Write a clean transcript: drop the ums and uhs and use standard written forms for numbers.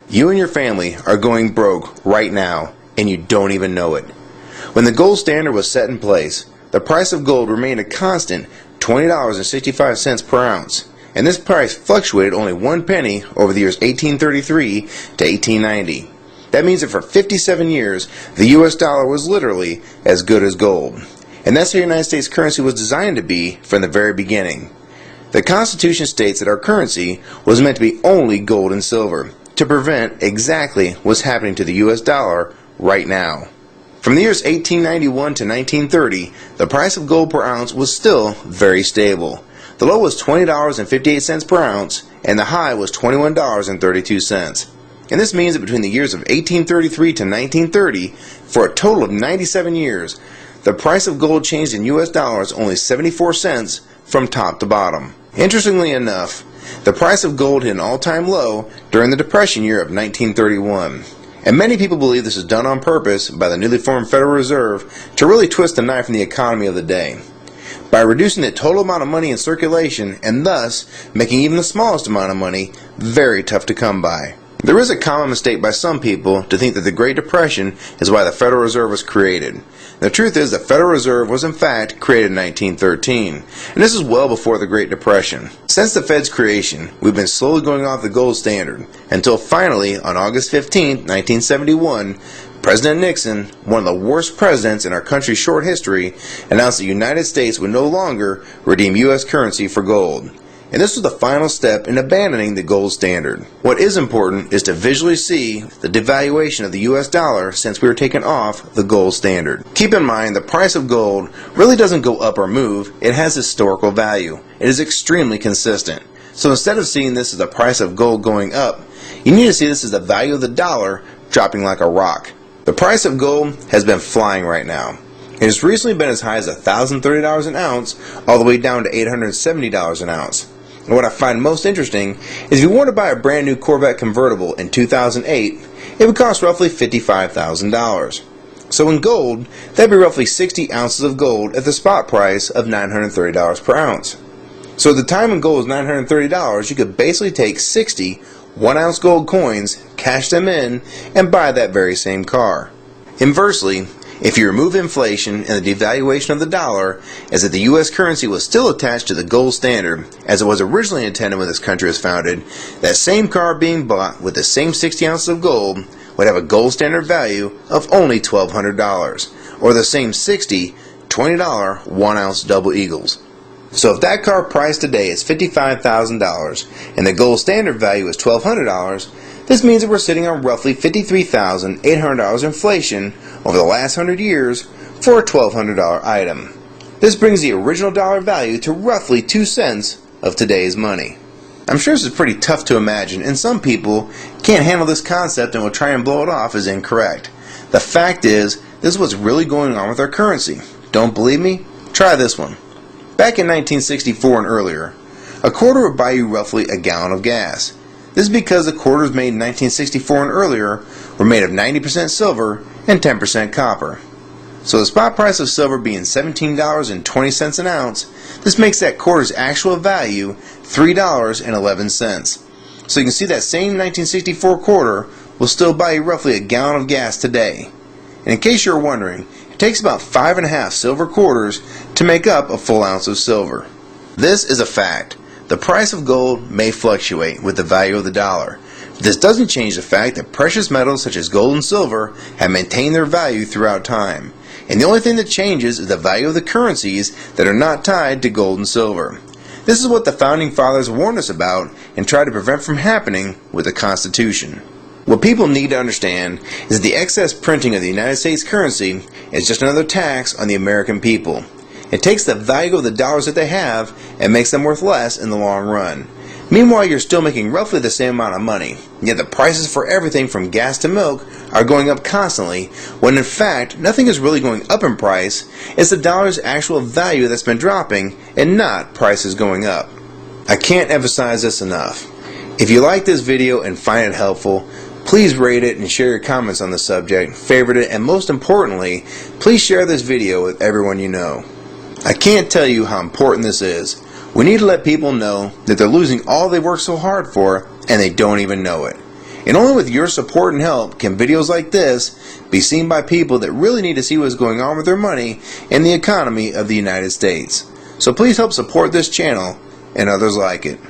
You and your family are going broke right now, and you don't even know it. When the gold standard was set in place, the price of gold remained a constant $20.65 per ounce, and this price fluctuated only 1 penny over the years 1833 to 1890. That means that for 57 years, the US dollar was literally as good as gold. And that's how the United States currency was designed to be from the very beginning. The Constitution states that our currency was meant to be only gold and silver, to prevent exactly what's happening to the US dollar right now. From the years 1891 to 1930, the price of gold per ounce was still very stable. The low was $20.58 per ounce, and the high was $21.32. And this means that between the years of 1833 to 1930, for a total of 97 years, the price of gold changed in US dollars only 74 cents from top to bottom. Interestingly enough, the price of gold hit an all-time low during the Depression year of 1931. And many people believe this is done on purpose by the newly formed Federal Reserve to really twist the knife in the economy of the day, by reducing the total amount of money in circulation and thus making even the smallest amount of money very tough to come by. There is a common mistake by some people to think that the Great Depression is why the Federal Reserve was created. The truth is the Federal Reserve was in fact created in 1913, and this is well before the Great Depression. Since the Fed's creation, we've been slowly going off the gold standard, until finally, on August 15, 1971, President Nixon, one of the worst presidents in our country's short history, announced the United States would no longer redeem U.S. currency for gold. And this was the final step in abandoning the gold standard. What is important is to visually see the devaluation of the US dollar since we were taken off the gold standard. Keep in mind the price of gold really doesn't go up or move, it has historical value. It is extremely consistent. So instead of seeing this as the price of gold going up, you need to see this as the value of the dollar dropping like a rock. The price of gold has been flying right now. It has recently been as high as $1,030 an ounce all the way down to $870 an ounce. And what I find most interesting is if you want to buy a brand new Corvette convertible in 2008, it would cost roughly $55,000. So in gold, that'd be roughly 60 ounces of gold at the spot price of $930 per ounce. So at the time when gold was $930, you could basically take 60 1-ounce gold coins, cash them in, and buy that very same car. Inversely, if you remove inflation and the devaluation of the dollar, as if the U.S. currency was still attached to the gold standard, as it was originally intended when this country was founded, that same car being bought with the same 60 ounces of gold would have a gold standard value of only $1,200, or the same 60 $20 1-ounce double eagles. So if that car price today is $55,000 and the gold standard value is $1,200, this means that we're sitting on roughly $53,800 inflation over the last 100 years for a $1,200 item. This brings the original dollar value to roughly 2 cents of today's money. I'm sure this is pretty tough to imagine, and some people can't handle this concept and will try and blow it off as incorrect. The fact is, this is what's really going on with our currency. Don't believe me? Try this one. Back in 1964 and earlier, a quarter would buy you roughly a gallon of gas. This is because the quarters made in 1964 and earlier were made of 90% silver and 10% copper. So the spot price of silver being $17.20 an ounce, this makes that quarter's actual value $3.11. So you can see that same 1964 quarter will still buy you roughly a gallon of gas today. And in case you're wondering, it takes about 5.5 silver quarters to make up a full ounce of silver. This is a fact. The price of gold may fluctuate with the value of the dollar. But this doesn't change the fact that precious metals such as gold and silver have maintained their value throughout time. And the only thing that changes is the value of the currencies that are not tied to gold and silver. This is what the Founding Fathers warned us about and tried to prevent from happening with the Constitution. What people need to understand is that the excess printing of the United States currency is just another tax on the American people. It takes the value of the dollars that they have and makes them worth less in the long run. Meanwhile, you're still making roughly the same amount of money, yet the prices for everything from gas to milk are going up constantly, when in fact nothing is really going up in price. It's the dollar's actual value that's been dropping and not prices going up. I can't emphasize this enough. If you like this video and find it helpful, please rate it and share your comments on the subject, favorite it, and most importantly, please share this video with everyone you know. I can't tell you how important this is. We need to let people know that they're losing all they worked so hard for and they don't even know it. And only with your support and help can videos like this be seen by people that really need to see what's going on with their money and the economy of the United States. So please help support this channel and others like it.